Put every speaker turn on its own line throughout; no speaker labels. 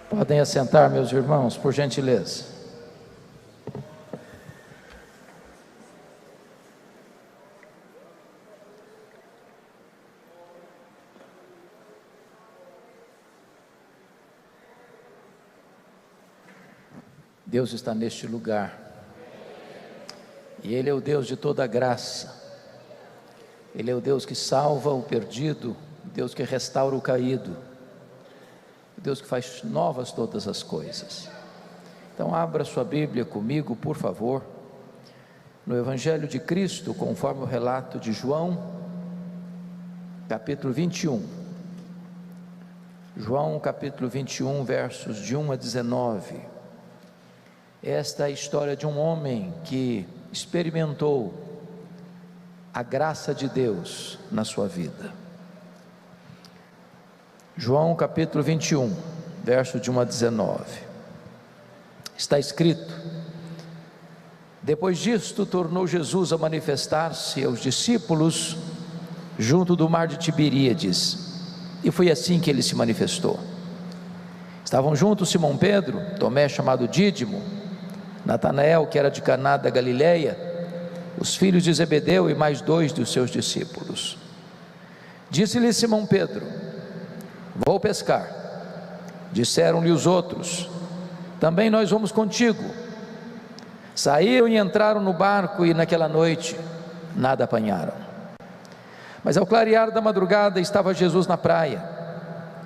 Podem assentar, meus irmãos, por gentileza. Deus está neste lugar, e Ele é o Deus de toda graça, Ele é o Deus que salva o perdido, o Deus que restaura o caído, o Deus que faz novas todas as coisas. Então abra sua Bíblia comigo, por favor, no Evangelho de Cristo, conforme o relato de João, capítulo 21. João capítulo 21, versos de 1 a 19. Esta é a história de um homem que experimentou a graça de Deus na sua vida. João capítulo 21, verso de 1 a 19. Está escrito: depois disto tornou Jesus a manifestar-se aos discípulos junto do mar de Tiberíades, e foi assim que ele se manifestou. Estavam juntos Simão Pedro, Tomé chamado Dídimo, Natanael, que era de Caná da Galileia, os filhos de Zebedeu e mais 2 dos seus discípulos. Disse-lhe Simão Pedro: vou pescar. Disseram-lhe os outros: também nós vamos contigo. Saíram e entraram no barco, e naquela noite nada apanharam. Mas ao clarear da madrugada estava Jesus na praia.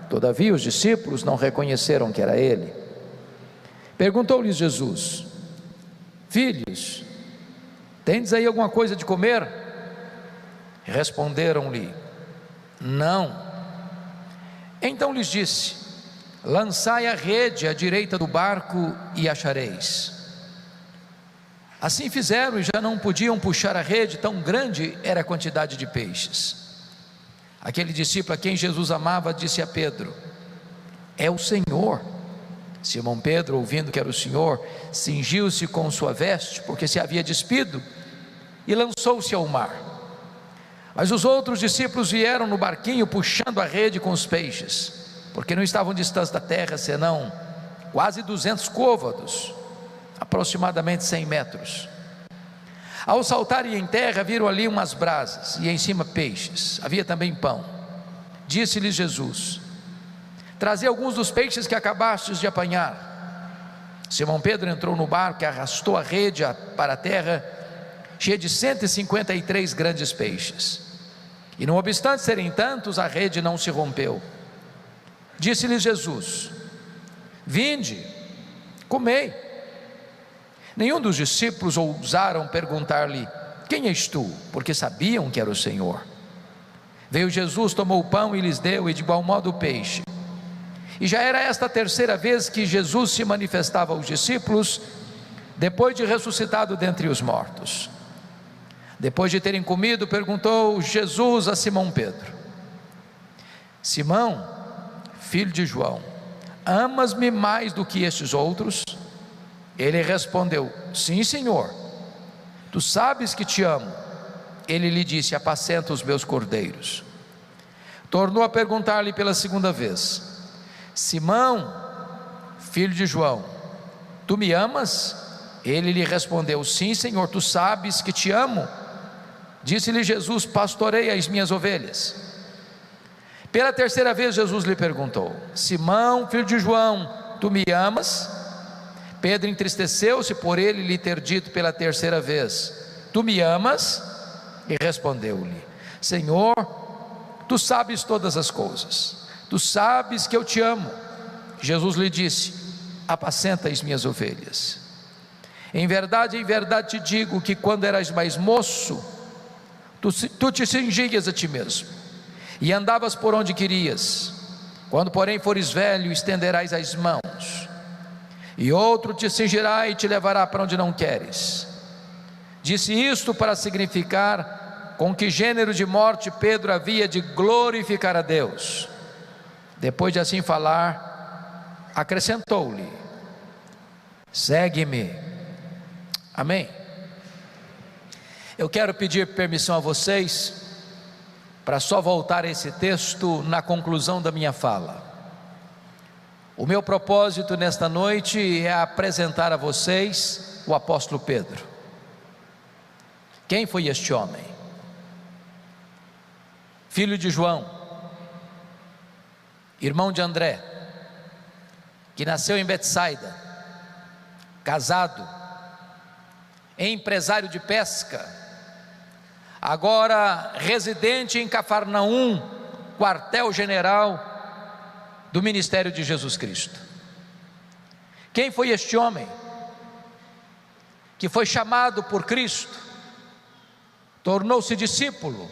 Todavia os discípulos não reconheceram que era ele. Perguntou-lhes Jesus: filhos, tendes aí alguma coisa de comer? Responderam-lhe: não. Então lhes disse: lançai a rede à direita do barco e achareis. Assim fizeram, e já não podiam puxar a rede, tão grande era a quantidade de peixes. Aquele discípulo a quem Jesus amava disse a Pedro: é o Senhor. Simão Pedro, ouvindo que era o Senhor, cingiu-se com sua veste, porque se havia despido, e lançou-se ao mar. Mas os outros discípulos vieram no barquinho, puxando a rede com os peixes, porque não estavam distantes da terra, senão quase 200 côvados, aproximadamente 100 metros. Ao saltarem em terra, viram ali umas brasas, e em cima peixes, havia também pão. Disse-lhes Jesus: trazei alguns dos peixes que acabastes de apanhar. Simão Pedro entrou no barco e arrastou a rede para a terra, cheia de 153 grandes peixes. E não obstante serem tantos, a rede não se rompeu. Disse-lhes Jesus: vinde, comei. Nenhum dos discípulos ousaram perguntar-lhe: quem és tu? Porque sabiam que era o Senhor. Veio Jesus, tomou o pão e lhes deu, e de igual modo o peixe. E já era esta a terceira vez que Jesus se manifestava aos discípulos, depois de ressuscitado dentre os mortos. Depois de terem comido, perguntou Jesus a Simão Pedro: Simão, filho de João, amas-me mais do que estes outros? Ele respondeu: sim, Senhor, tu sabes que te amo. Ele lhe disse: apacenta os meus cordeiros. Tornou a perguntar-lhe pela segunda vez: Simão, filho de João, tu me amas? Ele lhe respondeu: sim, Senhor, tu sabes que te amo. Disse-lhe Jesus: pastoreia as minhas ovelhas. Pela terceira vez Jesus lhe perguntou: Simão, filho de João, tu me amas? Pedro entristeceu-se por ele lhe ter dito pela terceira vez: tu me amas? E respondeu-lhe: Senhor, tu sabes todas as coisas, tu sabes que eu te amo. Jesus lhe disse: apacenta as minhas ovelhas. Em verdade te digo que quando eras mais moço, tu te cingias a ti mesmo, e andavas por onde querias. Quando porém fores velho, estenderás as mãos, e outro te cingirá e te levará para onde não queres. Disse isto para significar com que gênero de morte Pedro havia de glorificar a Deus. Depois de assim falar, acrescentou-lhe: segue-me. Amém. Eu quero pedir permissão a vocês para só voltar a esse texto na conclusão da minha fala. O meu propósito nesta noite é apresentar a vocês o apóstolo Pedro. Quem foi este homem? Filho de João, irmão de André, que nasceu em Betsaida, casado, empresário de pesca, agora residente em Cafarnaum, quartel-general do ministério de Jesus Cristo. Quem foi este homem que foi chamado por Cristo, tornou-se discípulo,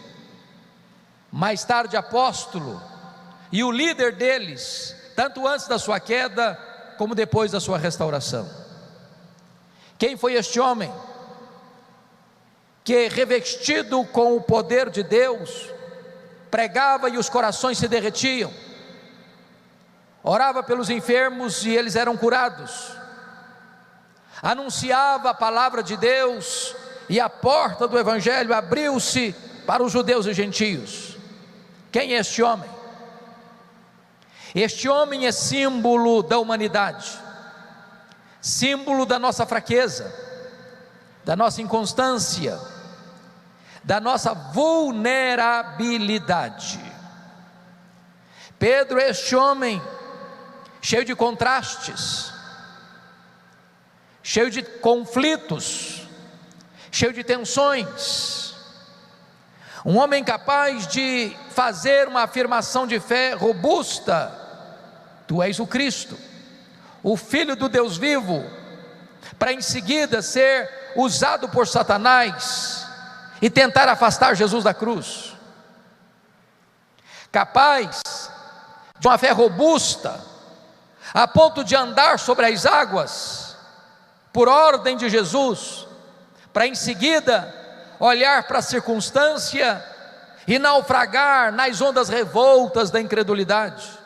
mais tarde apóstolo, e o líder deles, tanto antes da sua queda, como depois da sua restauração? Quem foi este homem que, revestido com o poder de Deus, pregava e os corações se derretiam, orava pelos enfermos e eles eram curados, anunciava a palavra de Deus e a porta do evangelho abriu-se para os judeus e gentios? Quem é este homem? Este homem é símbolo da humanidade, símbolo da nossa fraqueza, da nossa inconstância, da nossa vulnerabilidade. Pedro é este homem cheio de contrastes, cheio de conflitos, cheio de tensões, um homem capaz de fazer uma afirmação de fé robusta: tu és o Cristo, o Filho do Deus vivo, para em seguida ser usado por Satanás e tentar afastar Jesus da cruz. Capaz de uma fé robusta, a ponto de andar sobre as águas, por ordem de Jesus, para em seguida olhar para a circunstância e naufragar nas ondas revoltas da incredulidade.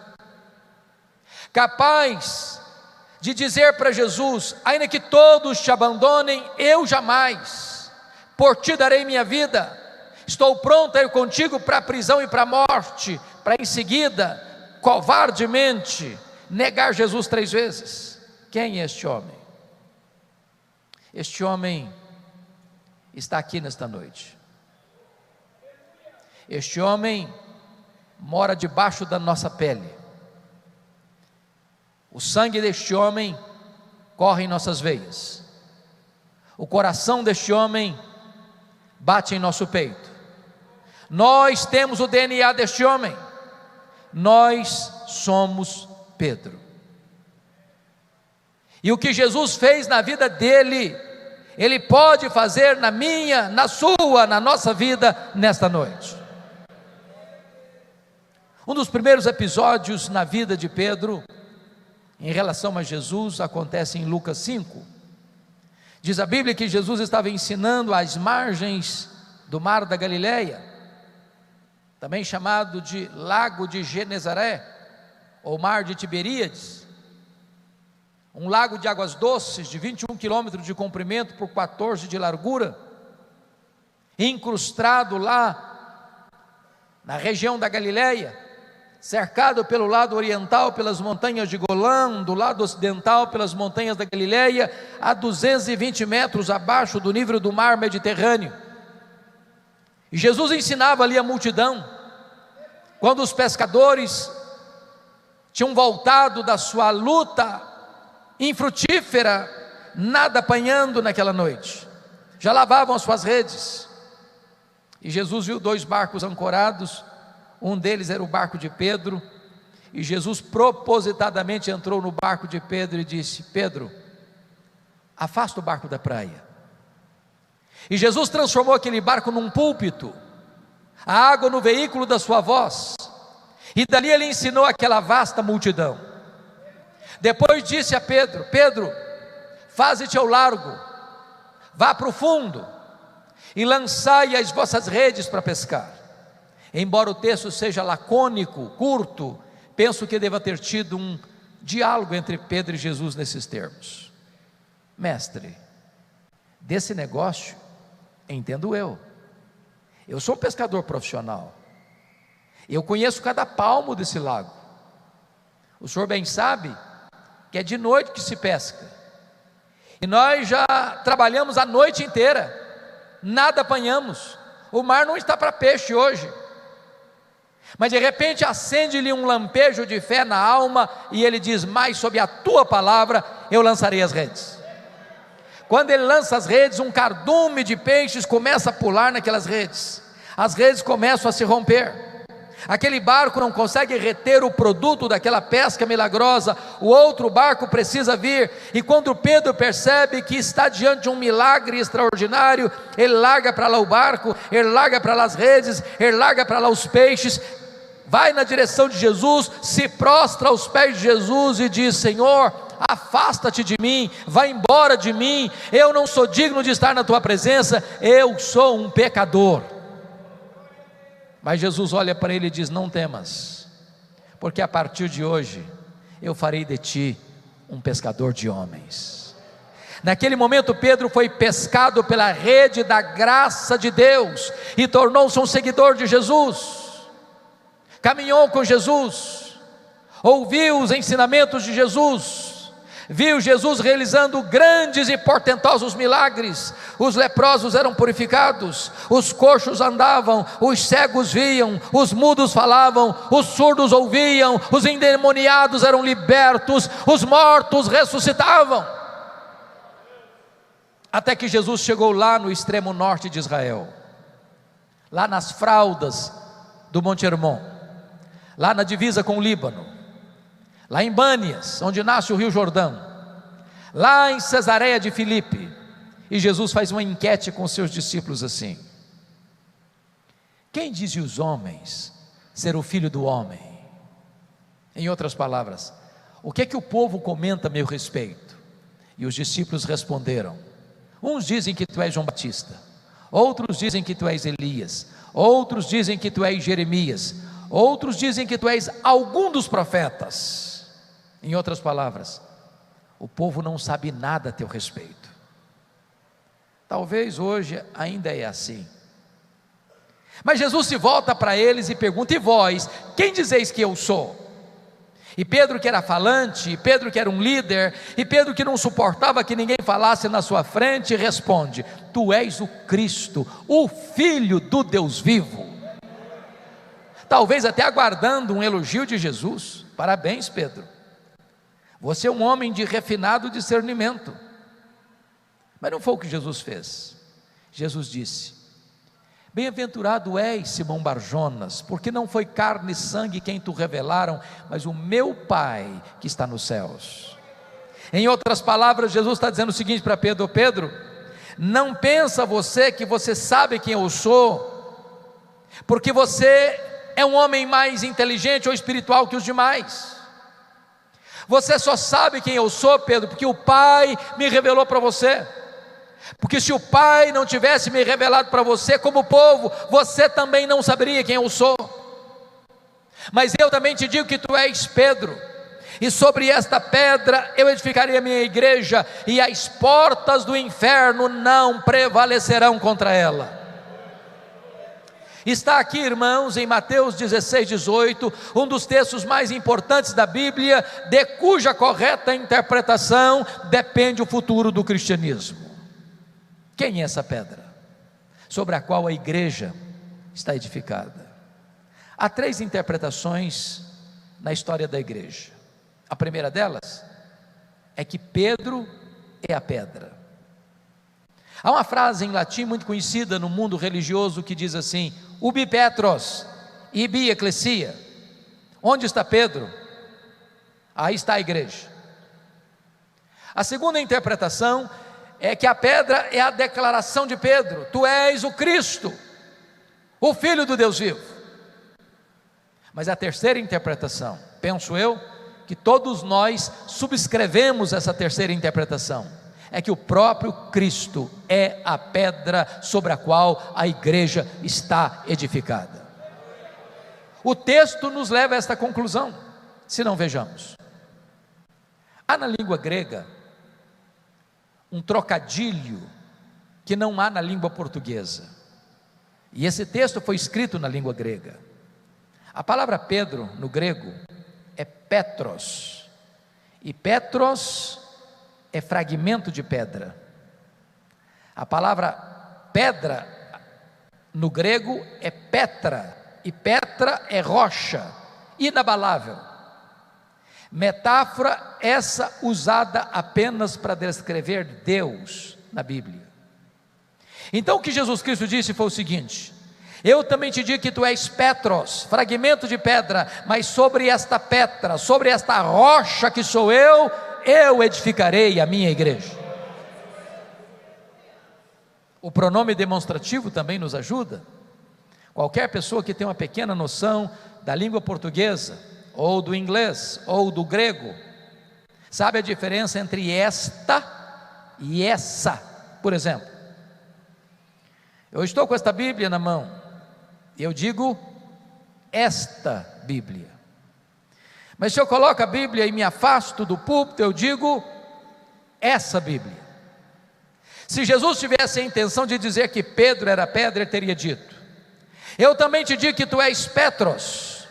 Capaz de dizer para Jesus: ainda que todos te abandonem, eu jamais, por ti darei minha vida, estou pronto a ir contigo para a prisão e para a morte, para em seguida, covardemente, negar Jesus 3 vezes. Quem é este homem? Este homem está aqui nesta noite. Este homem mora debaixo da nossa pele. O sangue deste homem corre em nossas veias. O coração deste homem bate em nosso peito. Nós temos o DNA deste homem. Nós somos Pedro. E o que Jesus fez na vida dele, Ele pode fazer na minha, na sua, na nossa vida nesta noite. Um dos primeiros episódios na vida de Pedro, em relação a Jesus, acontece em Lucas 5. Diz a Bíblia que Jesus estava ensinando às margens do mar da Galileia, também chamado de Lago de Genezaré, ou Mar de Tiberíades, um lago de águas doces, de 21 quilômetros de comprimento por 14 de largura, incrustado lá na região da Galileia, cercado pelo lado oriental pelas montanhas de Golã, do lado ocidental pelas montanhas da Galileia, a 220 metros abaixo do nível do mar Mediterrâneo. E Jesus ensinava ali a multidão. Quando os pescadores tinham voltado da sua luta infrutífera, nada apanhando naquela noite, já lavavam as suas redes, e Jesus viu 2 barcos ancorados. Um deles era o barco de Pedro, e Jesus propositadamente entrou no barco de Pedro e disse: Pedro, afasta o barco da praia. E Jesus transformou aquele barco num púlpito, a água no veículo da sua voz, e dali ele ensinou aquela vasta multidão. Depois disse a Pedro: Pedro, faze-te ao largo, vá para o fundo, e lançai as vossas redes para pescar. Embora o texto seja lacônico, curto, penso que deva ter tido um diálogo entre Pedro e Jesus nesses termos. Mestre, desse negócio, entendo eu sou um pescador profissional, eu conheço cada palmo desse lago, O senhor bem sabe que é de noite que se pesca, e nós já trabalhamos a noite inteira, nada apanhamos, o mar não está para peixe hoje. Mas de repente acende-lhe um lampejo de fé na alma, e ele diz: mas sob a tua palavra eu lançarei as redes. Quando ele lança as redes, um cardume de peixes começa a pular naquelas redes, as redes começam a se romper, aquele barco não consegue reter o produto daquela pesca milagrosa, o outro barco precisa vir, e quando Pedro percebe que está diante de um milagre extraordinário, ele larga para lá o barco, ele larga para lá as redes, ele larga para lá os peixes, vai na direção de Jesus, se prostra aos pés de Jesus e diz: Senhor, afasta-te de mim, vai embora de mim, eu não sou digno de estar na tua presença, eu sou um pecador. Mas Jesus olha para ele e diz: não temas, porque a partir de hoje eu farei de ti um pescador de homens. Naquele momento Pedro foi pescado pela rede da graça de Deus e tornou-se um seguidor de Jesus, caminhou com Jesus, ouviu os ensinamentos de Jesus, viu Jesus realizando grandes e portentosos milagres, os leprosos eram purificados, os coxos andavam, os cegos viam, os mudos falavam, os surdos ouviam, os endemoniados eram libertos, os mortos ressuscitavam, até que Jesus chegou lá no extremo norte de Israel, lá nas fraldas do Monte Hermon, lá na divisa com o Líbano, lá em Bânias, onde nasce o rio Jordão, lá em Cesareia de Filipe, e Jesus faz uma enquete com seus discípulos assim: quem dizem os homens ser o filho do homem? Em outras palavras, o que é que o povo comenta a meu respeito? E os discípulos responderam: uns dizem que tu és João Batista, outros dizem que tu és Elias, outros dizem que tu és Jeremias, outros dizem que tu és algum dos profetas. Em outras palavras, o povo não sabe nada a teu respeito. Talvez hoje ainda é assim. Mas Jesus se volta para eles e pergunta: e vós, quem dizeis que eu sou? E Pedro, que era falante, e Pedro que era um líder, e Pedro que não suportava que ninguém falasse na sua frente, responde: tu és o Cristo, o Filho do Deus vivo. Talvez até aguardando um elogio de Jesus. Parabéns, Pedro, você é um homem de refinado discernimento. Mas não foi o que Jesus fez. Jesus disse: bem-aventurado és, Simão Barjonas, porque não foi carne e sangue quem te revelaram, mas o meu Pai que está nos céus. Em outras palavras, Jesus está dizendo o seguinte para Pedro: Pedro, não pensa você que você sabe quem eu sou, porque você é um homem mais inteligente ou espiritual que os demais. Você só sabe quem eu sou, Pedro, porque o Pai me revelou para você. Porque se o Pai não tivesse me revelado para você como povo, você também não saberia quem eu sou. Mas eu também te digo que tu és Pedro, e sobre esta pedra eu edificarei a minha igreja, e as portas do inferno não prevalecerão contra ela. Está aqui, irmãos, em Mateus 16, 18, um dos textos mais importantes da Bíblia, de cuja correta interpretação depende o futuro do cristianismo. Quem é essa pedra sobre a qual a igreja está edificada? Há 3 interpretações na história da igreja. A primeira delas é que Pedro é a pedra. Há uma frase em latim muito conhecida no mundo religioso que diz assim: ubi Petros, ibi ecclesia. Onde está Pedro? Aí está a igreja. A segunda interpretação é que a pedra é a declaração de Pedro: tu és o Cristo, o Filho do Deus vivo. Mas a terceira interpretação, penso eu, que todos nós subscrevemos essa terceira interpretação, é que o próprio Cristo é a pedra sobre a qual a igreja está edificada. O texto nos leva a esta conclusão, se não vejamos. Há na língua grega um trocadilho que não há na língua portuguesa, e esse texto foi escrito na língua grega. A palavra Pedro no grego é Petros, e Petros é fragmento de pedra. A palavra pedra no grego é Petra, e Petra é rocha, inabalável. Metáfora essa usada apenas para descrever Deus na Bíblia. Então o que Jesus Cristo disse foi o seguinte: eu também te digo que tu és Petros, fragmento de pedra, mas sobre esta Petra, sobre esta rocha que sou eu edificarei a minha igreja. O pronome demonstrativo também nos ajuda. Qualquer pessoa que tem uma pequena noção da língua portuguesa, ou do inglês, ou do grego, sabe a diferença entre esta e essa. Por exemplo, eu estou com esta Bíblia na mão, e eu digo esta Bíblia. Mas se eu coloco a Bíblia e me afasto do púlpito, eu digo essa Bíblia. Se Jesus tivesse a intenção de dizer que Pedro era pedra, ele teria dito: eu também te digo que tu és Petros,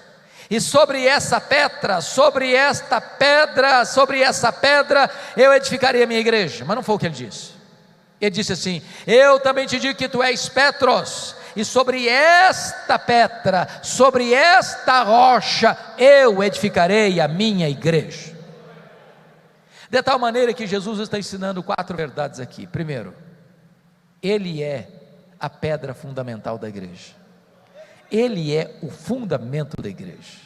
e sobre essa Petra, sobre esta pedra, sobre essa pedra eu edificarei a minha igreja. Mas não foi o que ele disse. Ele disse assim: eu também te digo que tu és Petros, e sobre esta Petra, sobre esta rocha eu edificarei a minha igreja. De tal maneira que Jesus está ensinando 4 verdades aqui. Primeiro, Ele é a pedra fundamental da igreja. Ele é o fundamento da igreja.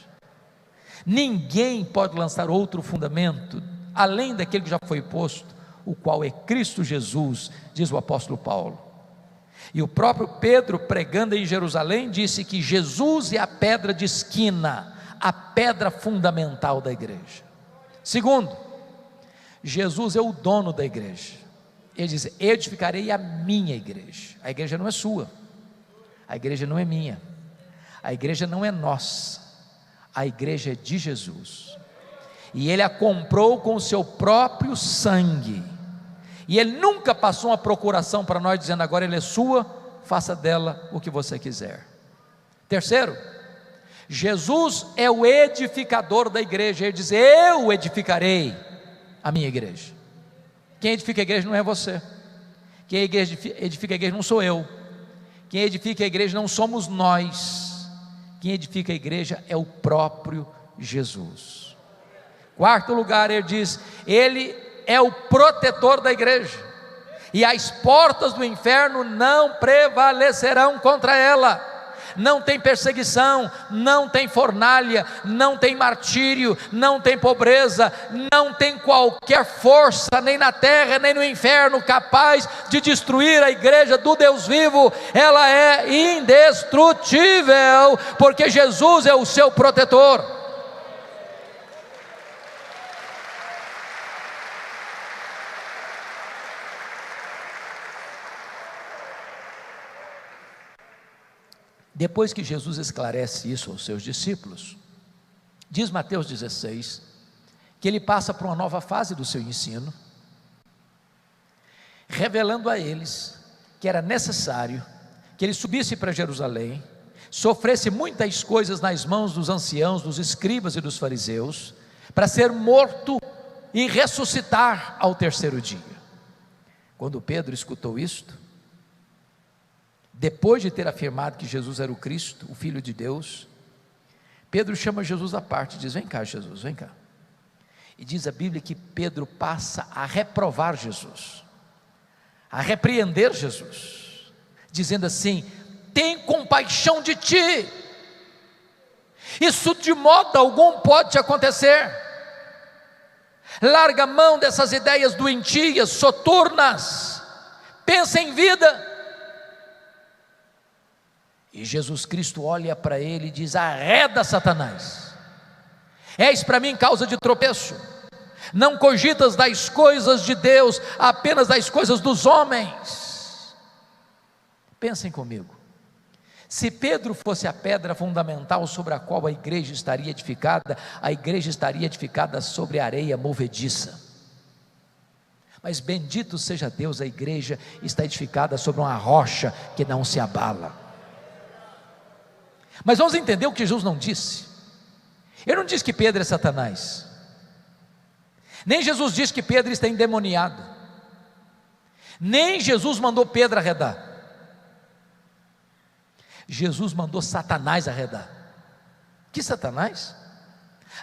Ninguém pode lançar outro fundamento além daquele que já foi posto, o qual é Cristo Jesus, diz o apóstolo Paulo. E o próprio Pedro, pregando em Jerusalém, disse que Jesus é a pedra de esquina, a pedra fundamental da igreja. Segundo, Jesus é o dono da igreja. Ele diz: edificarei a minha igreja. A igreja não é sua, a igreja não é minha, a igreja não é nossa, a igreja é de Jesus, e Ele a comprou com o seu próprio sangue, e Ele nunca passou uma procuração para nós dizendo: agora ela é sua, faça dela o que você quiser. Terceiro, Jesus é o edificador da igreja. Ele diz: eu edificarei a minha igreja. Quem edifica a igreja não é você, quem edifica a igreja não sou eu, quem edifica a igreja não somos nós, quem edifica a igreja é o próprio Jesus. Quarto lugar, ele diz: Ele é o protetor da igreja, e as portas do inferno não prevalecerão contra ela. Não tem perseguição, não tem fornalha, não tem martírio, não tem pobreza, não tem qualquer força, nem na terra, nem no inferno, capaz de destruir a igreja do Deus vivo. Ela é indestrutível, porque Jesus é o seu protetor. Depois que Jesus esclarece isso aos seus discípulos, diz Mateus 16, que ele passa para uma nova fase do seu ensino, revelando a eles que era necessário que ele subisse para Jerusalém, sofresse muitas coisas nas mãos dos anciãos, dos escribas e dos fariseus, para ser morto e ressuscitar ao terceiro dia. Quando Pedro escutou isto, depois de ter afirmado que Jesus era o Cristo, o Filho de Deus, Pedro chama Jesus à parte e diz: vem cá, Jesus, vem cá. E diz a Bíblia que Pedro passa a reprovar Jesus, a repreender Jesus, dizendo assim: tem compaixão de ti, isso de modo algum pode te acontecer, larga a mão dessas ideias doentias, soturnas, pensa em vida. E Jesus Cristo olha para ele e diz: arreda, Satanás, és para mim causa de tropeço, não cogitas das coisas de Deus, apenas das coisas dos homens. Pensem comigo, se Pedro fosse a pedra fundamental sobre a qual a igreja estaria edificada sobre areia movediça. Mas bendito seja Deus, a igreja está edificada sobre uma rocha que não se abala. Mas vamos entender o que Jesus não disse. Ele não diz que Pedro é Satanás, nem Jesus diz que Pedro está endemoniado, nem Jesus mandou Pedro arredar. Jesus mandou Satanás arredar. Que Satanás?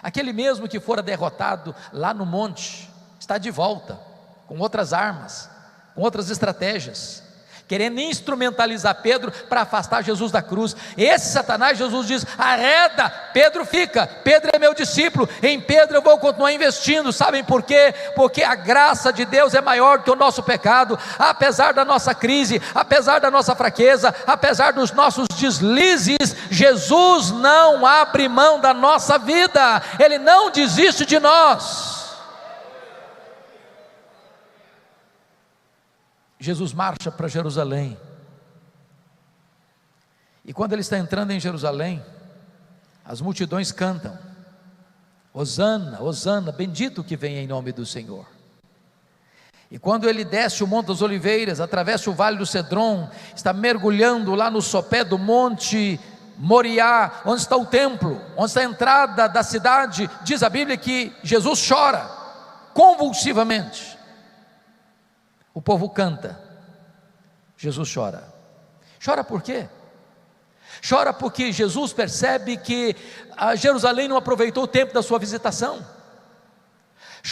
Aquele mesmo que fora derrotado lá no monte, está de volta, com outras armas, com outras estratégias, querendo instrumentalizar Pedro para afastar Jesus da cruz. Esse Satanás, Jesus diz: arreda, Pedro fica, Pedro é meu discípulo, em Pedro eu vou continuar investindo. Sabem por quê? Porque a graça de Deus é maior do que o nosso pecado. Apesar da nossa crise, apesar da nossa fraqueza, apesar dos nossos deslizes, Jesus não abre mão da nossa vida, Ele não desiste de nós. Jesus marcha para Jerusalém, e quando ele está entrando em Jerusalém, as multidões cantam: Hosana, Hosana, bendito que vem em nome do Senhor. E quando ele desce o Monte das Oliveiras, atravessa o Vale do Cedron, está mergulhando lá no sopé do Monte Moriá, onde está o templo, onde está a entrada da cidade, diz a Bíblia que Jesus chora convulsivamente. O povo canta, Jesus chora. Chora por quê? Chora porque Jesus percebe que Jerusalém não aproveitou o tempo da sua visitação.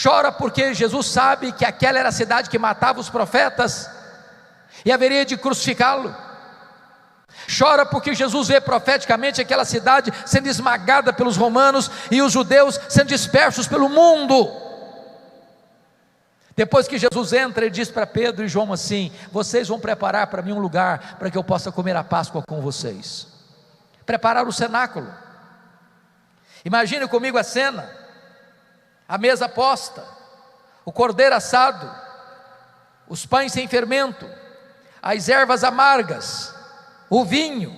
Chora porque Jesus sabe que aquela era a cidade que matava os profetas e haveria de crucificá-lo. Chora porque Jesus vê profeticamente aquela cidade sendo esmagada pelos romanos e os judeus sendo dispersos pelo mundo. Depois que Jesus entra, ele diz para Pedro e João assim: vocês vão preparar para mim um lugar para que eu possa comer a Páscoa com vocês. Preparar o cenáculo. Imagine comigo a cena: a mesa posta, o cordeiro assado, os pães sem fermento, as ervas amargas, o vinho.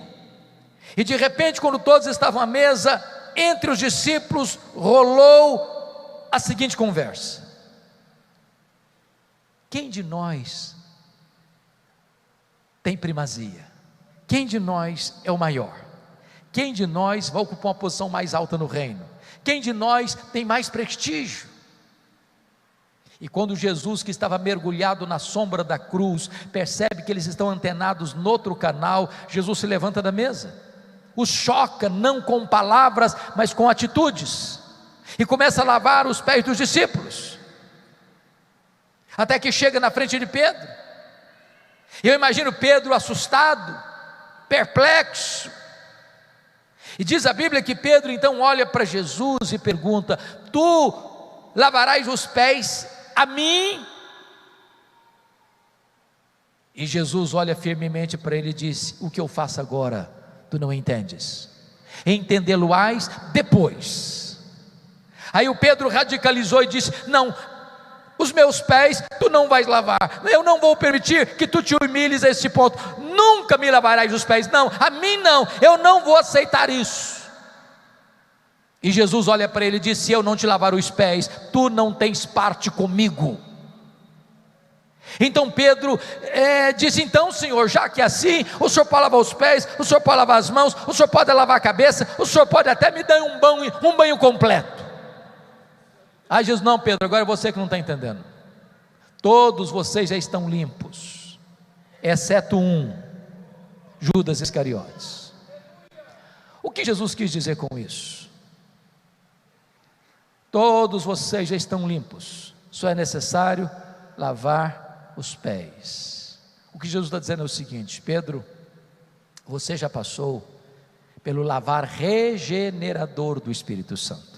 E de repente, quando todos estavam à mesa, entre os discípulos rolou a seguinte conversa: quem de nós tem primazia? Quem de nós é o maior? Quem de nós vai ocupar uma posição mais alta no reino? Quem de nós tem mais prestígio? E quando Jesus, que estava mergulhado na sombra da cruz, percebe que eles estão antenados no outro canal, Jesus se levanta da mesa, os choca não com palavras, mas com atitudes, e começa a lavar os pés dos discípulos, até que chega na frente de Pedro. Eu imagino Pedro assustado, perplexo, e diz a Bíblia que Pedro então olha para Jesus e pergunta: tu lavarás os pés a mim? E Jesus olha firmemente para ele e diz: o que eu faço agora, tu não entendes, entendê-lo-ás depois. Aí o Pedro radicalizou e disse: não, os meus pés tu não vais lavar, eu não vou permitir que tu te humilhes a esse ponto, nunca me lavarás os pés, não, a mim não, eu não vou aceitar isso. E Jesus olha para ele e diz: se eu não te lavar os pés, tu não tens parte comigo. Então Pedro disse: então Senhor, já que é assim, o Senhor pode lavar os pés, o Senhor pode lavar as mãos, o Senhor pode lavar a cabeça, o Senhor pode até me dar um banho completo. Aí Jesus: não, Pedro, agora é você que não está entendendo. Todos vocês já estão limpos, exceto um, Judas Iscariotes. O que Jesus quis dizer com isso? Todos vocês já estão limpos, só é necessário lavar os pés. O que Jesus está dizendo é o seguinte: Pedro, você já passou pelo lavar regenerador do Espírito Santo.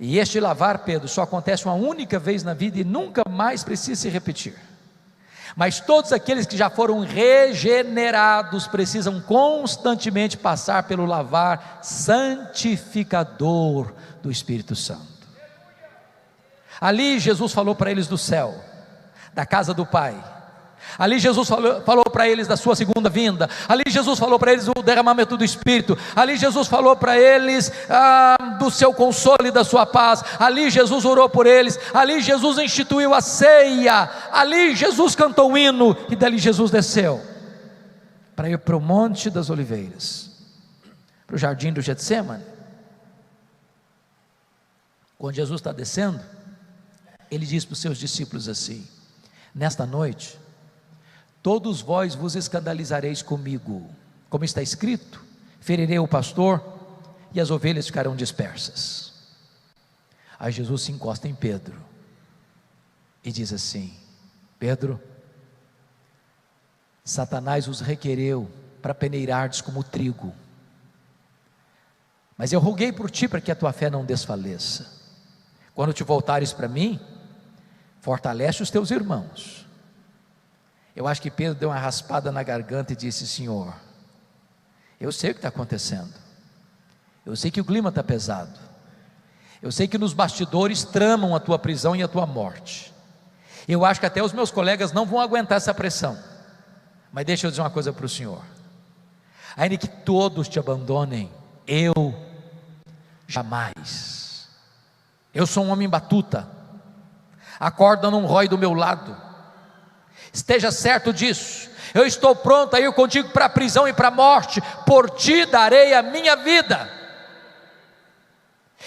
E este lavar, Pedro, só acontece uma única vez na vida e nunca mais precisa se repetir. Mas todos aqueles que já foram regenerados precisam constantemente passar pelo lavar santificador do Espírito Santo. Ali Jesus falou para eles do céu, da casa do Pai. Ali Jesus falou para eles da sua segunda vinda. Ali Jesus falou para eles do derramamento do Espírito. Ali Jesus falou para eles do seu consolo e da sua paz. Ali Jesus orou por eles. Ali Jesus instituiu a ceia. Ali Jesus cantou o hino. E dali Jesus desceu para ir para o Monte das Oliveiras, para o jardim do Getsêmani. Quando Jesus está descendo, ele diz para os seus discípulos assim: nesta noite, todos vós vos escandalizareis comigo, como está escrito, ferirei o pastor e as ovelhas ficarão dispersas. Aí Jesus se encosta em Pedro e diz assim: Pedro, Satanás os requereu para peneirardes como trigo, mas eu roguei por ti para que a tua fé não desfaleça. Quando te voltares para mim, fortalece os teus irmãos. Eu acho que Pedro deu uma raspada na garganta e disse: Senhor, eu sei o que está acontecendo, eu sei que o clima está pesado, eu sei que nos bastidores tramam a tua prisão e a tua morte, eu acho que até os meus colegas não vão aguentar essa pressão, mas deixa eu dizer uma coisa para o Senhor: ainda que todos te abandonem, eu jamais. Eu sou um homem batuta, a corda não rói do meu lado, esteja certo disso. Eu estou pronto a ir contigo para a prisão e para a morte, por ti darei a minha vida.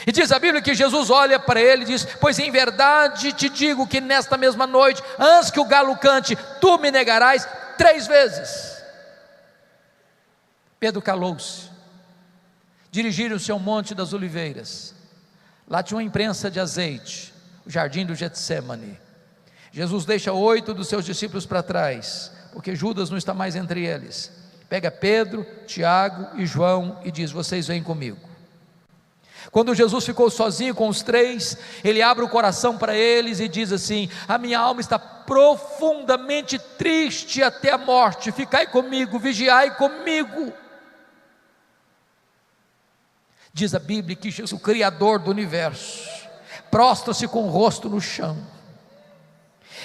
E diz a Bíblia que Jesus olha para ele e diz: pois em verdade te digo que nesta mesma noite, antes que o galo cante, tu me negarás 3 vezes. Pedro calou-se. Dirigiram-se ao Monte das Oliveiras. Lá tinha uma imprensa de azeite, o jardim do Getsêmani. Jesus deixa 8 dos seus discípulos para trás, porque Judas não está mais entre eles. Pega Pedro, Tiago e João e diz: vocês vêm comigo. Quando Jesus ficou sozinho com os 3, ele abre o coração para eles e diz assim: a minha alma está profundamente triste até a morte, ficai comigo, vigiai comigo. Diz a Bíblia que Jesus, o Criador do universo, prostra-se com o rosto no chão,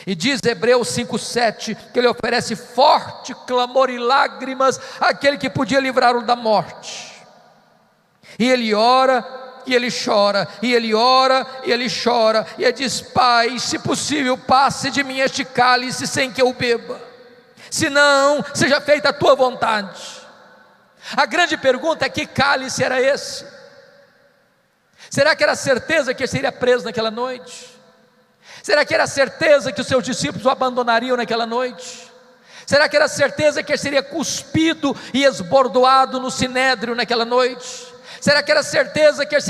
e diz Hebreus 5,7, que ele oferece forte clamor e lágrimas àquele que podia livrá-lo da morte, e ele ora, e ele chora, e ele ora, e ele chora, e ele diz: Pai, se possível, passe de mim este cálice sem que eu beba, se não, seja feita a tua vontade. A grande pergunta é: que cálice era esse? Será que era certeza que ele seria preso naquela noite? Será que era certeza que os seus discípulos o abandonariam naquela noite? Será que era certeza que ele seria cuspido e esbordoado no sinédrio naquela noite? Será que era certeza que ele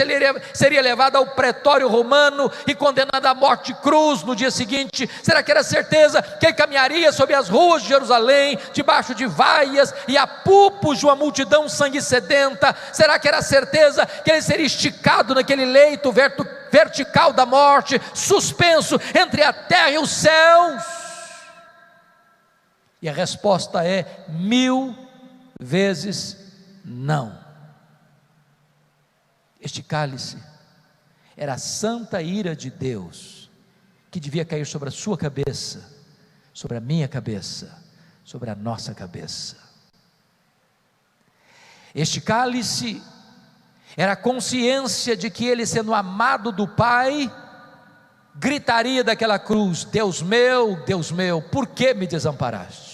seria levado ao pretório romano e condenado à morte de cruz no dia seguinte? Será que era certeza que ele caminharia sobre as ruas de Jerusalém, debaixo de vaias e apupos de uma multidão sangue sedenta? Será que era certeza que ele seria esticado naquele leito vertical da morte, suspenso entre a terra e os céus? E a resposta é 1000 vezes não. Este cálice era a santa ira de Deus, que devia cair sobre a sua cabeça, sobre a minha cabeça, sobre a nossa cabeça. Este cálice era a consciência de que ele, sendo amado do Pai, gritaria daquela cruz: Deus meu, por que me desamparaste?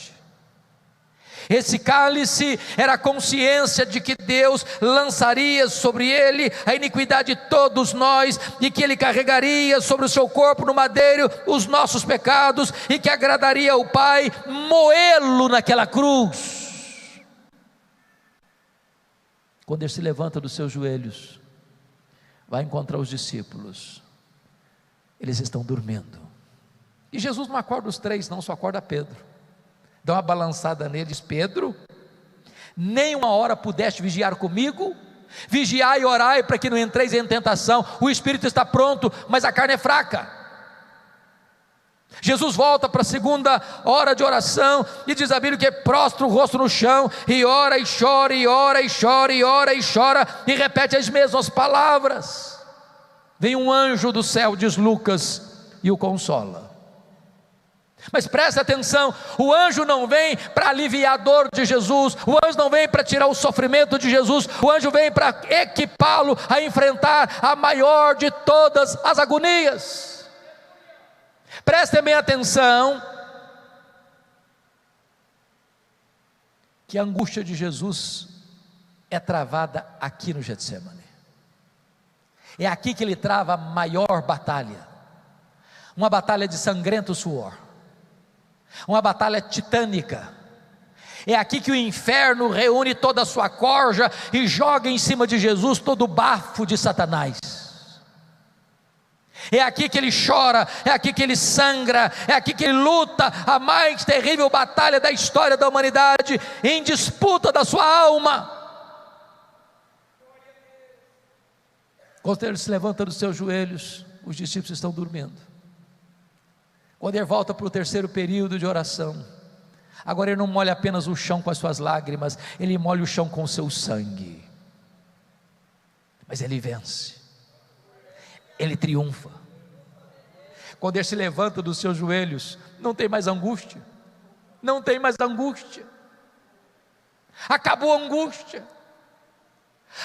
Esse cálice era a consciência de que Deus lançaria sobre ele a iniquidade de todos nós, e que ele carregaria sobre o seu corpo no madeiro os nossos pecados, e que agradaria ao Pai moê-lo naquela cruz. Quando ele se levanta dos seus joelhos, vai encontrar os discípulos, eles estão dormindo, e Jesus não acorda os 3 não, só acorda Pedro. Dá uma balançada nele, diz: Pedro, nem uma hora pudeste vigiar comigo? Vigiai e orai para que não entreis em tentação. O espírito está pronto, mas a carne é fraca. Jesus volta para a segunda hora de oração, e diz a Bíblia que prostra o rosto no chão, e ora e chora, e ora e chora, e ora e chora, e repete as mesmas palavras. Vem um anjo do céu, diz Lucas, e o consola. Mas preste atenção, o anjo não vem para aliviar a dor de Jesus, o anjo não vem para tirar o sofrimento de Jesus, o anjo vem para equipá-lo a enfrentar a maior de todas as agonias. Prestem bem atenção, que a angústia de Jesus é travada aqui no Getsêmani. É aqui que ele trava a maior batalha, uma batalha de sangrento suor, uma batalha titânica. É aqui que o inferno reúne toda a sua corja e joga em cima de Jesus todo o bafo de Satanás. É aqui que ele chora, é aqui que ele sangra, é aqui que ele luta a mais terrível batalha da história da humanidade, em disputa da sua alma. Quando ele se levanta dos seus joelhos, os discípulos estão dormindo. Quando ele volta para o terceiro período de oração, agora ele não molha apenas o chão com as suas lágrimas, ele molha o chão com o seu sangue. Mas ele vence, ele triunfa. Quando ele se levanta dos seus joelhos, não tem mais angústia, não tem mais angústia, acabou a angústia.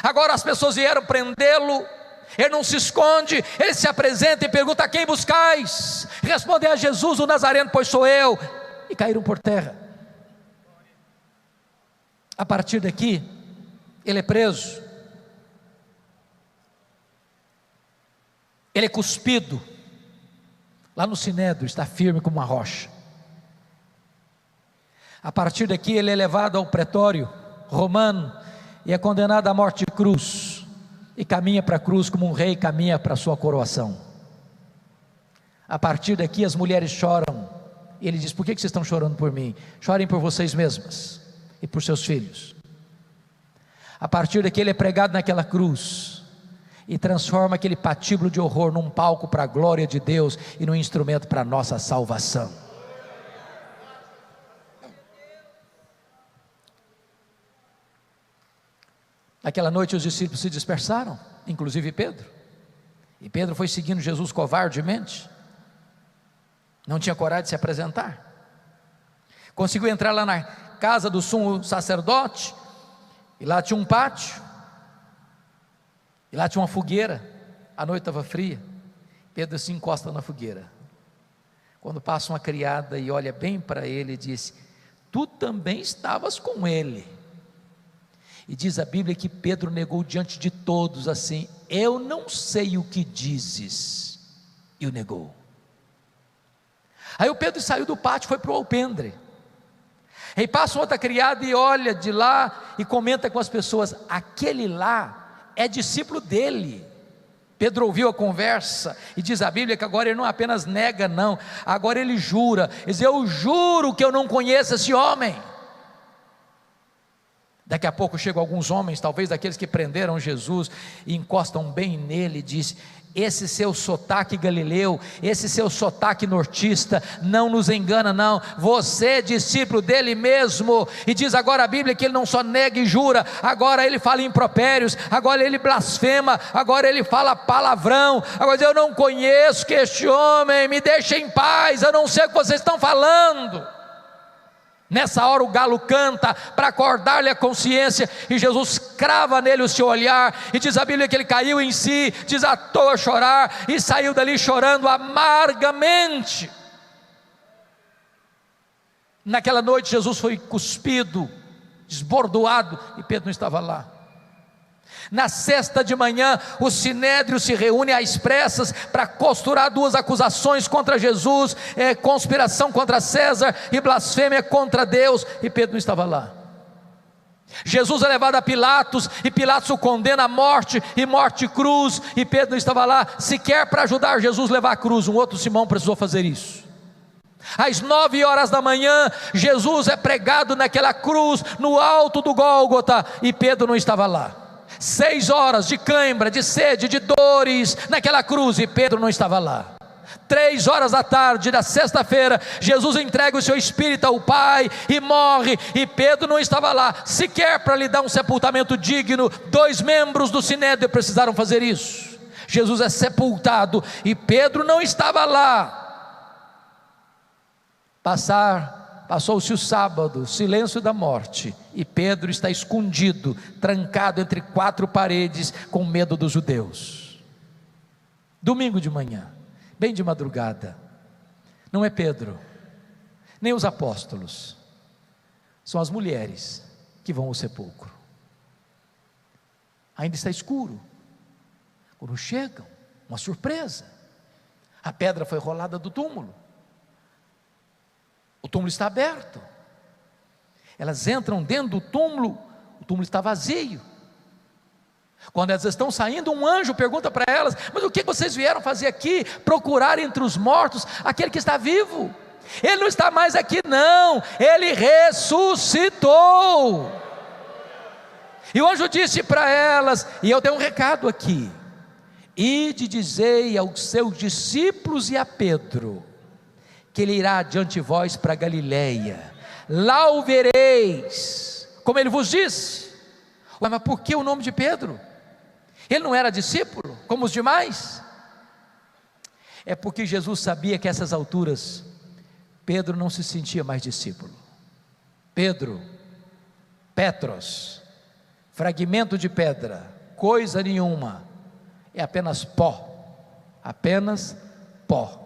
Agora as pessoas vieram prendê-lo, ele não se esconde, ele se apresenta e pergunta: a quem buscais? Respondem: a Jesus o Nazareno, pois sou eu. E caíram por terra. A partir daqui, ele é preso, ele é cuspido, lá no Sinédrio, está firme como uma rocha. A partir daqui ele é levado ao pretório romano, e é condenado à morte de cruz, e caminha para a cruz como um rei caminha para a sua coroação. A partir daqui as mulheres choram, e ele diz: por que vocês estão chorando por mim? Chorem por vocês mesmas, e por seus filhos. A partir daqui ele é pregado naquela cruz, e transforma aquele patíbulo de horror num palco para a glória de Deus, e num instrumento para a nossa salvação. Naquela noite os discípulos se dispersaram, inclusive Pedro, e Pedro foi seguindo Jesus covardemente, não tinha coragem de se apresentar. Conseguiu entrar lá na casa do sumo sacerdote, e lá tinha um pátio, e lá tinha uma fogueira, a noite estava fria. Pedro se encosta na fogueira, quando passa uma criada e olha bem para ele e diz: tu também estavas com ele. E diz a Bíblia que Pedro negou diante de todos assim: eu não sei o que dizes. E o negou. Aí o Pedro saiu do pátio, foi para o alpendre. Aí passa outra criada e olha de lá e comenta com as pessoas: aquele lá é discípulo dele. Pedro ouviu a conversa, e diz a Bíblia que agora ele não apenas nega, não, agora ele jura. Ele diz: eu juro que eu não conheço esse homem. Daqui a pouco chegam alguns homens, talvez daqueles que prenderam Jesus, e encostam bem nele e diz: esse seu sotaque galileu, esse seu sotaque nortista, não nos engana não, você é discípulo dele mesmo. E diz agora a Bíblia que ele não só nega e jura, agora ele fala impropérios, agora ele blasfema, agora ele fala palavrão, agora diz: eu não conheço que este homem, me deixa em paz, eu não sei o que vocês estão falando. Nessa hora o galo canta para acordar-lhe a consciência, e Jesus crava nele o seu olhar, e diz a Bíblia que ele caiu em si, desatou a chorar, e saiu dali chorando amargamente. Naquela noite Jesus foi cuspido, desbordoado, e Pedro não estava lá. Na sexta de manhã, o Sinédrio se reúne às pressas para costurar duas acusações contra Jesus: conspiração contra César e blasfêmia contra Deus, e Pedro não estava lá. Jesus é levado a Pilatos, e Pilatos o condena à morte, e morte cruz, e Pedro não estava lá, sequer para ajudar Jesus a levar a cruz. Um outro Simão precisou fazer isso. Às 9 horas da manhã, Jesus é pregado naquela cruz, no alto do Gólgota, e Pedro não estava lá. 6 horas de cãibra, de sede, de dores naquela cruz, e Pedro não estava lá. 3 horas da tarde da sexta-feira, Jesus entrega o seu espírito ao Pai e morre, e Pedro não estava lá, sequer para lhe dar um sepultamento digno. 2 membros do Sinédrio precisaram fazer isso. Jesus é sepultado e Pedro não estava lá. Passou-se o sábado, silêncio da morte, e Pedro está escondido, trancado entre 4 paredes, com medo dos judeus. Domingo de manhã, bem de madrugada, não é Pedro, nem os apóstolos, são as mulheres que vão ao sepulcro. Ainda está escuro, Quando chegam, uma surpresa, a pedra foi rolada do túmulo, o túmulo está aberto, elas entram dentro do túmulo, o túmulo está vazio. Quando elas estão saindo, um anjo pergunta para elas: mas o que vocês vieram fazer aqui? Procurar entre os mortos aquele que está vivo. Ele não está mais aqui não, ele ressuscitou. E o anjo disse para elas, e eu tenho um recado aqui: ide dizei aos seus discípulos e a Pedro, que ele irá adiante de vós para Galileia, lá o vereis, como ele vos disse. Ué, mas por que o nome de Pedro? Ele não era discípulo, como os demais? É porque Jesus sabia que a essas alturas, Pedro não se sentia mais discípulo. Pedro, Petros, fragmento de pedra, coisa nenhuma, é apenas pó, apenas pó.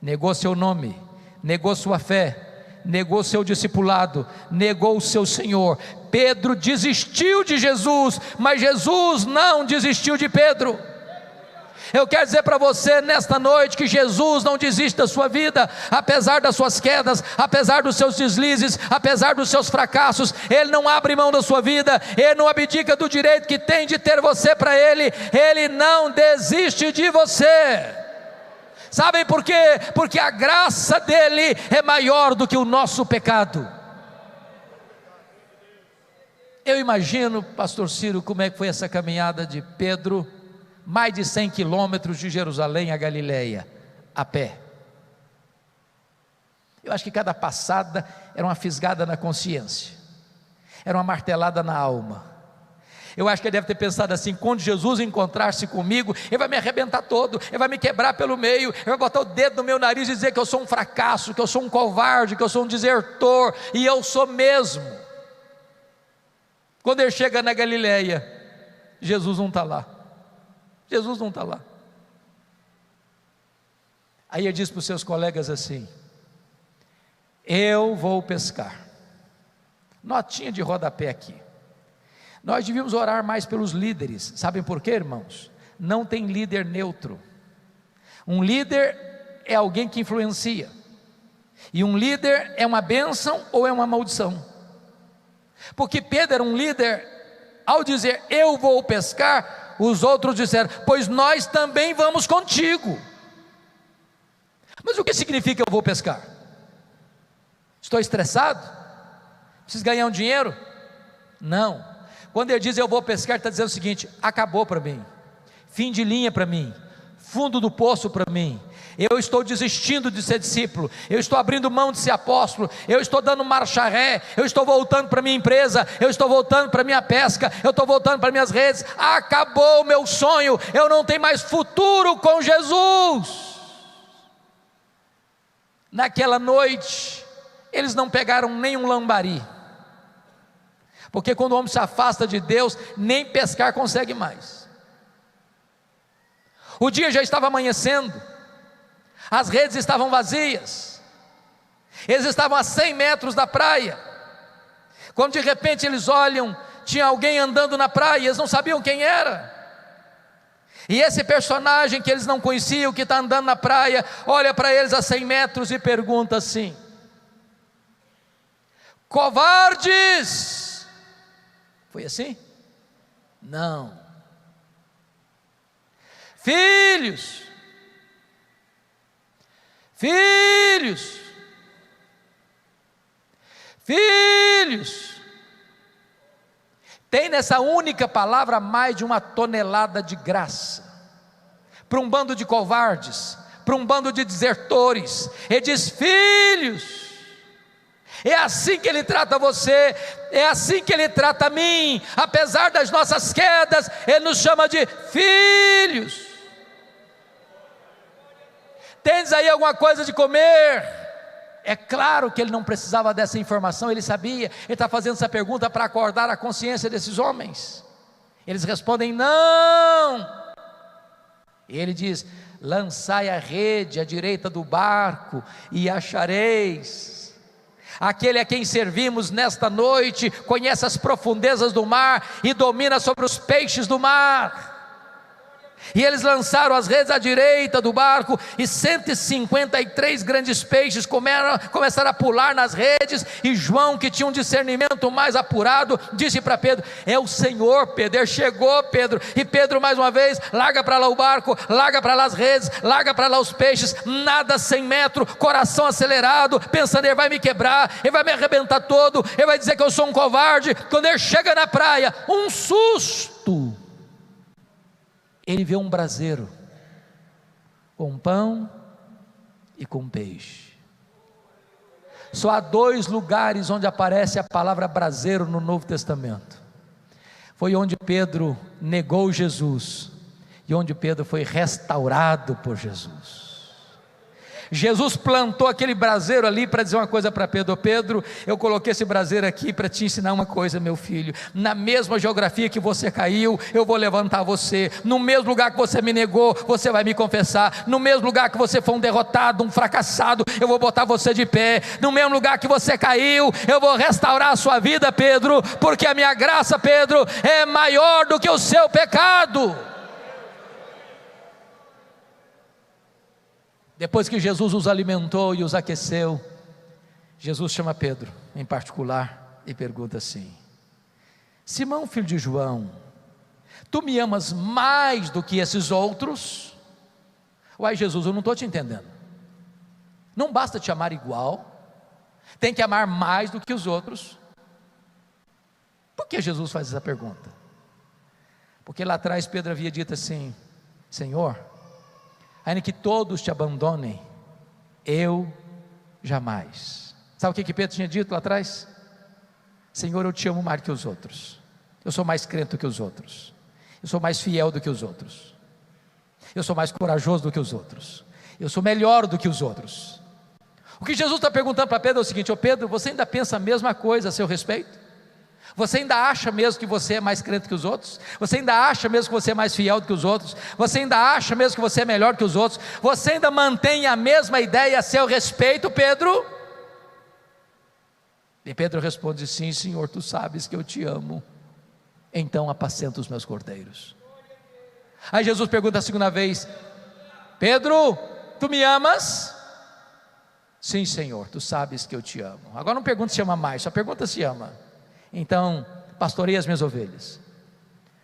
Negou seu nome, negou sua fé, negou seu discipulado, negou o seu Senhor. Pedro desistiu de Jesus, mas Jesus não desistiu de Pedro. Eu quero dizer para você nesta noite que Jesus não desiste da sua vida, apesar das suas quedas, apesar dos seus deslizes, apesar dos seus fracassos. Ele não abre mão da sua vida, Ele não abdica do direito que tem de ter você para Ele. Ele não desiste de você. Sabem por quê? Porque a graça dEle é maior do que o nosso pecado. Eu imagino, pastor Ciro, como é que foi essa caminhada de Pedro, mais de 100 quilômetros de Jerusalém a Galileia, a pé. Eu acho que cada passada era uma fisgada na consciência, era uma martelada na alma. Eu acho que ele deve ter pensado assim: quando Jesus encontrar-se comigo, ele vai me arrebentar todo, ele vai me quebrar pelo meio, ele vai botar o dedo no meu nariz e dizer que eu sou um fracasso, que eu sou um covarde, que eu sou um desertor, e eu sou mesmo. Quando ele chega na Galileia, Jesus não está lá. Jesus não está lá. Aí ele diz para os seus colegas assim: eu vou pescar. Notinha de rodapé aqui. Nós devíamos orar mais pelos líderes. Sabem por quê, irmãos? Não tem líder neutro. Um líder é alguém que influencia, e um líder é uma bênção ou é uma maldição. Porque Pedro era um líder. Ao dizer eu vou pescar, os outros disseram: pois nós também vamos contigo. Mas o que significa eu vou pescar? Estou estressado? Preciso ganhar um dinheiro? Não. Quando ele diz eu vou pescar, ele está dizendo o seguinte: acabou para mim, fim de linha para mim, fundo do poço para mim. Eu estou desistindo de ser discípulo, eu estou abrindo mão de ser apóstolo, eu estou dando marcha ré, eu estou voltando para minha empresa, eu estou voltando para minha pesca, eu estou voltando para minhas redes. Acabou o meu sonho, eu não tenho mais futuro com Jesus. Naquela noite, eles não pegaram nenhum lambari, porque quando o homem se afasta de Deus, nem pescar consegue mais. O dia já estava amanhecendo, as redes estavam vazias, eles estavam a 100 metros da praia, quando de repente eles olham, tinha alguém andando na praia, eles não sabiam quem era, e esse personagem que eles não conheciam, que está andando na praia, olha para eles a 100 metros e pergunta assim: covardes! Foi assim? Não. Filhos, filhos, filhos. Tem nessa única palavra mais de 1 tonelada de graça para um bando de covardes, para um bando de desertores. Ele diz: filhos. É assim que Ele trata você, é assim que Ele trata a mim. Apesar das nossas quedas, Ele nos chama de filhos. Tens aí alguma coisa de comer? É claro que ele não precisava dessa informação, ele sabia. Ele está fazendo essa pergunta para acordar a consciência desses homens. Eles respondem: não. E ele diz: lançai a rede à direita do barco e achareis. Aquele a quem servimos nesta noite conhece as profundezas do mar e domina sobre os peixes do mar. E eles lançaram as redes à direita do barco, e 153 grandes peixes começaram a pular nas redes. E João, que tinha um discernimento mais apurado, disse para Pedro: é o Senhor, Pedro. Ele chegou, Pedro. E Pedro mais uma vez: larga para lá o barco, larga para lá as redes, larga para lá os peixes. Nada 100 metros, coração acelerado, pensando: ele vai me quebrar, ele vai me arrebentar todo, ele vai dizer que eu sou um covarde. Quando ele chega na praia, um susto, ele vê um braseiro com pão e com peixe. Só há 2 lugares onde aparece a palavra braseiro no Novo Testamento. Foi onde Pedro negou Jesus e onde Pedro foi restaurado por Jesus. Jesus plantou aquele braseiro ali para dizer uma coisa para Pedro: Pedro, eu coloquei esse braseiro aqui para te ensinar uma coisa, meu filho. Na mesma geografia que você caiu, eu vou levantar você. No mesmo lugar que você me negou, você vai me confessar. No mesmo lugar que você foi um derrotado, um fracassado, eu vou botar você de pé. No mesmo lugar que você caiu, eu vou restaurar a sua vida, Pedro, porque a minha graça, Pedro, é maior do que o seu pecado. Depois que Jesus os alimentou e os aqueceu, Jesus chama Pedro em particular e pergunta assim: Simão, filho de João, tu me amas mais do que esses outros? Uai, Jesus, eu não estou te entendendo. Não basta te amar igual, tem que amar mais do que os outros. Por que Jesus faz essa pergunta? Porque lá atrás Pedro havia dito assim: Senhor, ainda que todos te abandonem, eu jamais. Sabe o que Pedro tinha dito lá atrás? Senhor, eu te amo mais que os outros. Eu sou mais crente do que os outros. Eu sou mais fiel do que os outros. Eu sou mais corajoso do que os outros. Eu sou melhor do que os outros. O que Jesus está perguntando para Pedro é o seguinte: ô Pedro, você ainda pensa a mesma coisa a seu respeito? Você ainda acha mesmo que você é mais crente que os outros? Você ainda acha mesmo que você é mais fiel do que os outros? Você ainda acha mesmo que você é melhor que os outros? Você ainda mantém a mesma ideia a seu respeito, Pedro? E Pedro responde: sim, Senhor, tu sabes que eu te amo, então apacenta os meus cordeiros. Aí Jesus pergunta a segunda vez: Pedro, tu me amas? Sim, Senhor, tu sabes que eu te amo. Agora não pergunta se ama mais, só pergunta se ama. Então, pastorei as minhas ovelhas.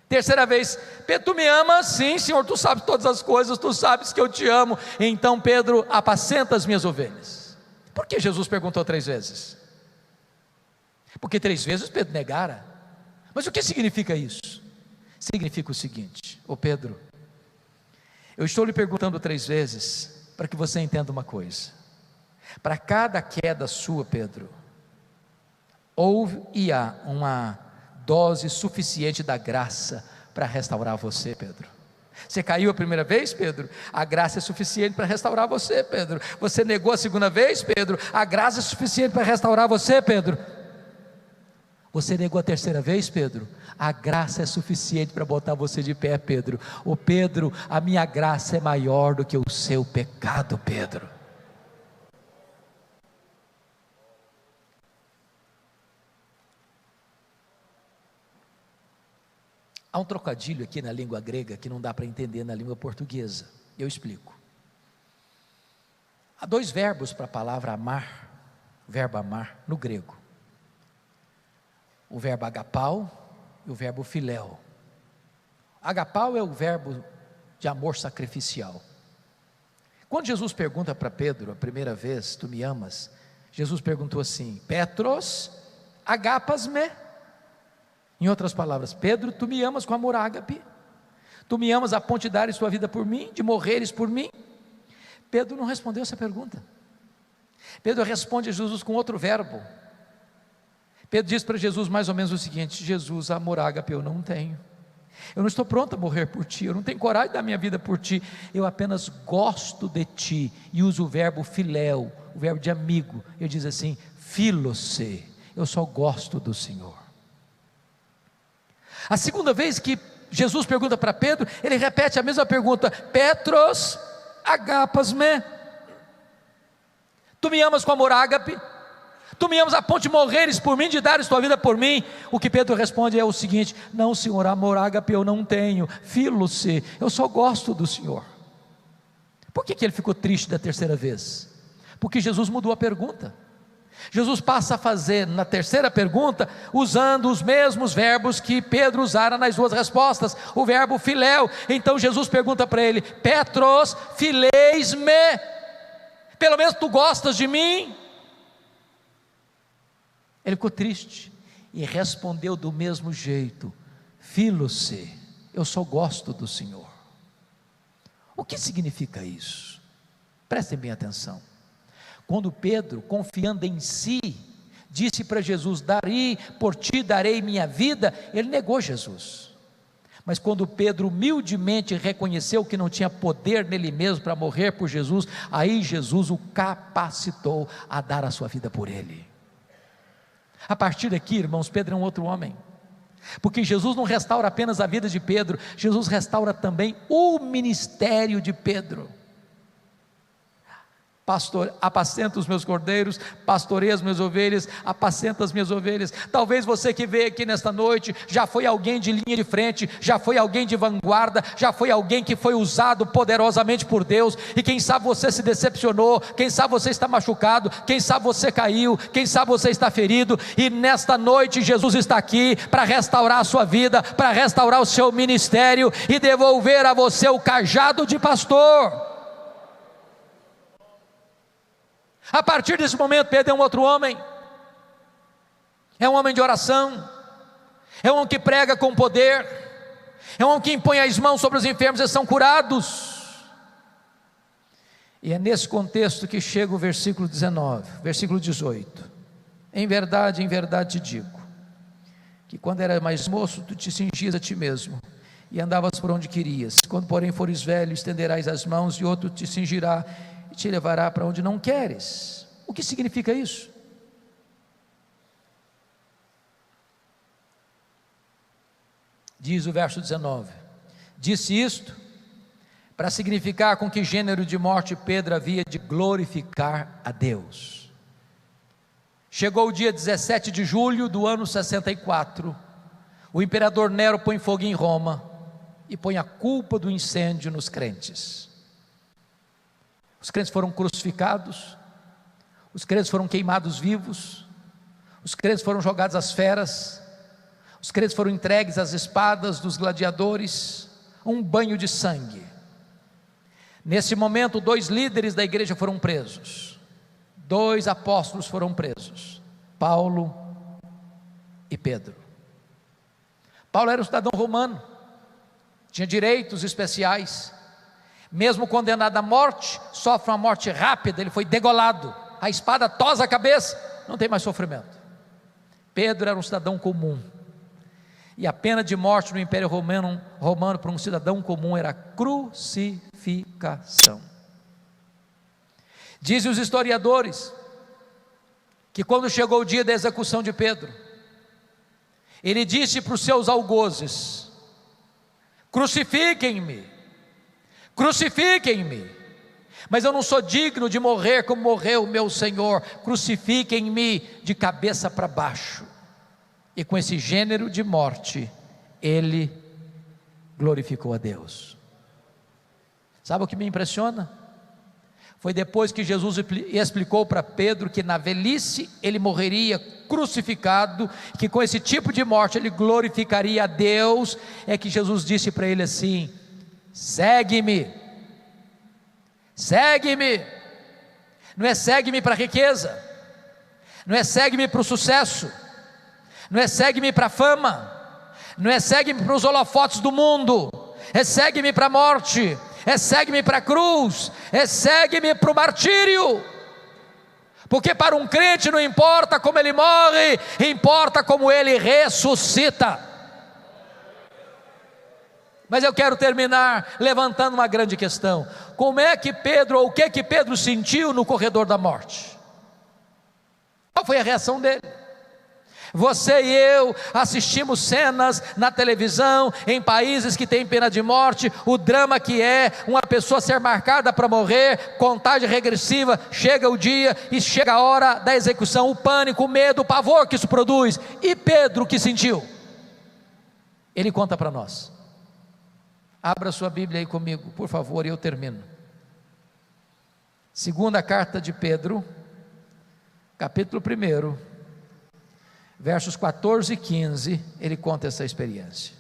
Terceira vez: Pedro, tu me amas? Sim, Senhor, tu sabes todas as coisas, tu sabes que eu te amo. Então, Pedro, apacenta as minhas ovelhas. Por que Jesus perguntou 3 vezes? Porque 3 vezes Pedro negara. Mas o que significa isso? Significa o seguinte: ô Pedro, eu estou lhe perguntando 3 vezes para que você entenda uma coisa. Para cada queda sua, Pedro, houve e há uma dose suficiente da graça para restaurar você, Pedro. Você caiu a primeira vez, Pedro? A graça é suficiente para restaurar você, Pedro. Você negou a segunda vez, Pedro? A graça é suficiente para restaurar você, Pedro. Você negou a terceira vez, Pedro? A graça é suficiente para botar você de pé, Pedro. Ô Pedro, a minha graça é maior do que o seu pecado, Pedro. Há um trocadilho aqui na língua grega que não dá para entender na língua portuguesa. Eu explico. Há 2 verbos para a palavra amar, o verbo amar no grego. O verbo agapau e o verbo filéu. Agapau é o verbo de amor sacrificial. Quando Jesus pergunta para Pedro a primeira vez: tu me amas? Jesus perguntou assim: Petros, agapas-me? Em outras palavras: Pedro, tu me amas com amor ágape? Tu me amas a ponto de dares tua vida por mim, de morreres por mim? Pedro não respondeu essa pergunta. Pedro responde a Jesus com outro verbo. Pedro diz para Jesus mais ou menos o seguinte: Jesus, amor ágape eu não tenho. Eu não estou pronto a morrer por ti, eu não tenho coragem de dar minha vida por ti, eu apenas gosto de ti. E usa o verbo filéu, o verbo de amigo. Ele diz assim: filose, eu só gosto do Senhor. A segunda vez que Jesus pergunta para Pedro, ele repete a mesma pergunta: Petros, agapas-me? Tu me amas com amor ágape? Tu me amas a ponto de morreres por mim, de dares tua vida por mim? O que Pedro responde é o seguinte: não, Senhor, amor ágape eu não tenho, filo-se, eu só gosto do Senhor. Por que ele ficou triste da terceira vez? Porque Jesus mudou a pergunta. Jesus passa a fazer na terceira pergunta, usando os mesmos verbos que Pedro usara nas duas respostas, o verbo filéu. Então Jesus pergunta para ele: Petros, fileis-me, pelo menos tu gostas de mim? Ele ficou triste e respondeu do mesmo jeito: filo-se, eu só gosto do Senhor. O que significa isso? Prestem bem atenção. Quando Pedro, confiando em si, disse para Jesus: por ti darei minha vida, ele negou Jesus. Mas quando Pedro humildemente reconheceu que não tinha poder nele mesmo para morrer por Jesus, aí Jesus o capacitou a dar a sua vida por ele. A partir daqui, irmãos, Pedro é um outro homem, porque Jesus não restaura apenas a vida de Pedro, Jesus restaura também o ministério de Pedro. Pastor, apacenta os meus cordeiros, pastoreia as minhas ovelhas, apacenta as minhas ovelhas. Talvez você que veio aqui nesta noite, já foi alguém de linha de frente, já foi alguém de vanguarda, já foi alguém que foi usado poderosamente por Deus, e quem sabe você se decepcionou, quem sabe você está machucado, quem sabe você caiu, quem sabe você está ferido, e nesta noite Jesus está aqui para restaurar a sua vida, para restaurar o seu ministério, e devolver a você o cajado de pastor. A partir desse momento, Pedro é um outro homem, é um homem de oração, é um homem que prega com poder, é um homem que impõe as mãos sobre os enfermos e são curados. E é nesse contexto que chega o versículo 19, versículo 18: em verdade te digo, que quando eras mais moço, tu te cingias a ti mesmo, e andavas por onde querias. Quando porém fores velho, estenderás as mãos, e outro te cingirá, e te levará para onde não queres. O que significa isso? Diz o verso 19: disse isto para significar com que gênero de morte Pedro havia de glorificar a Deus. Chegou o dia 17 de julho do ano 64, o imperador Nero põe fogo em Roma, e põe a culpa do incêndio nos crentes. Os crentes foram crucificados, os crentes foram queimados vivos, os crentes foram jogados às feras, os crentes foram entregues às espadas dos gladiadores, um banho de sangue. Nesse momento, 2 líderes da igreja foram presos, 2 apóstolos foram presos, Paulo e Pedro. Paulo era um cidadão romano, tinha direitos especiais, mesmo condenado à morte, sofre uma morte rápida, ele foi degolado, a espada tosa a cabeça, não tem mais sofrimento. Pedro era um cidadão comum, e a pena de morte no Império Romano para um cidadão comum era crucificação. Dizem os historiadores que quando chegou o dia da execução de Pedro, ele disse para os seus algozes: crucifiquem-me, mas eu não sou digno de morrer como morreu o meu Senhor, crucifiquem-me de cabeça para baixo. E com esse gênero de morte, ele glorificou a Deus. Sabe o que me impressiona? Foi depois que Jesus explicou para Pedro que na velhice ele morreria crucificado, que com esse tipo de morte ele glorificaria a Deus, é que Jesus disse para ele assim: segue-me, não é segue-me para a riqueza, não é segue-me para o sucesso, não é segue-me para a fama, não é segue-me para os holofotes do mundo, é segue-me para a morte, é segue-me para a cruz, é segue-me para o martírio, porque para um crente não importa como ele morre, importa como ele ressuscita. Mas eu quero terminar levantando uma grande questão: como é que Pedro, ou o que Pedro sentiu no corredor da morte? Qual foi a reação dele? Você e eu assistimos cenas na televisão, em países que têm pena de morte, o drama que é uma pessoa ser marcada para morrer, contagem regressiva, chega o dia e chega a hora da execução, o pânico, o medo, o pavor que isso produz. E Pedro, o que sentiu? Ele conta para nós. Abra sua Bíblia aí comigo, por favor, e eu termino. Segunda carta de Pedro, capítulo 1, versos 14 e 15, ele conta essa experiência.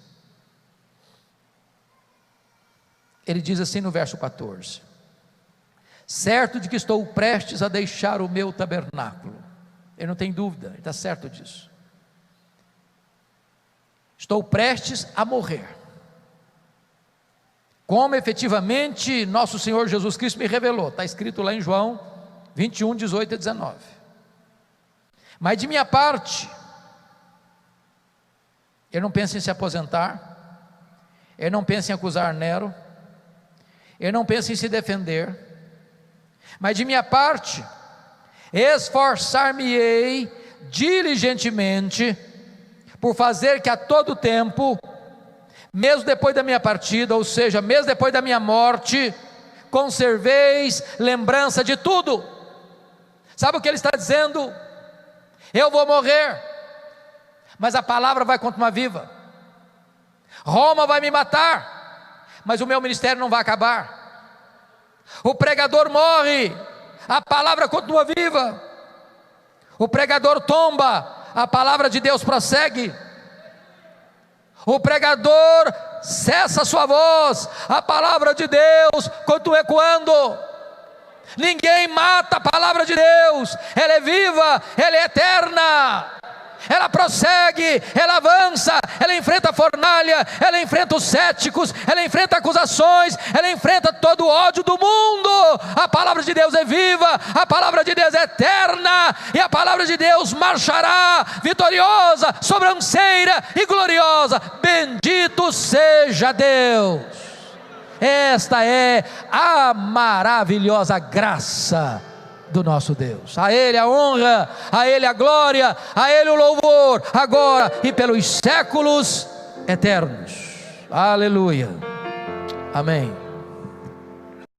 Ele diz assim no verso 14: certo de que estou prestes a deixar o meu tabernáculo. Ele não tem dúvida, ele está certo disso. Estou prestes a morrer, como efetivamente nosso Senhor Jesus Cristo me revelou. Está escrito lá em João 21, 18 e 19. Mas de minha parte, ele não pensa em se aposentar, ele não pensa em acusar Nero, ele não pensa em se defender, mas de minha parte, esforçar-me-ei diligentemente, por fazer que a todo tempo, mesmo depois da minha partida, ou seja, mesmo depois da minha morte, conserveis lembrança de tudo. Sabe o que ele está dizendo? Eu vou morrer, mas a palavra vai continuar viva. Roma vai me matar, mas o meu ministério não vai acabar. O pregador morre, a palavra continua viva. O pregador tomba, a palavra de Deus prossegue. O pregador cessa a sua voz, a palavra de Deus continua ecoando. Ninguém mata a palavra de Deus, ela é viva, ela é eterna. Ela prossegue, ela avança, ela enfrenta a fornalha, ela enfrenta os céticos, ela enfrenta acusações, ela enfrenta todo o ódio do mundo. A palavra de Deus é viva, a palavra de Deus é eterna, e a palavra de Deus marchará vitoriosa, sobranceira e gloriosa. Bendito seja Deus. Esta é a maravilhosa graça do nosso Deus. A Ele a honra, a Ele a glória, a Ele o louvor, agora e pelos séculos eternos. Aleluia. Amém.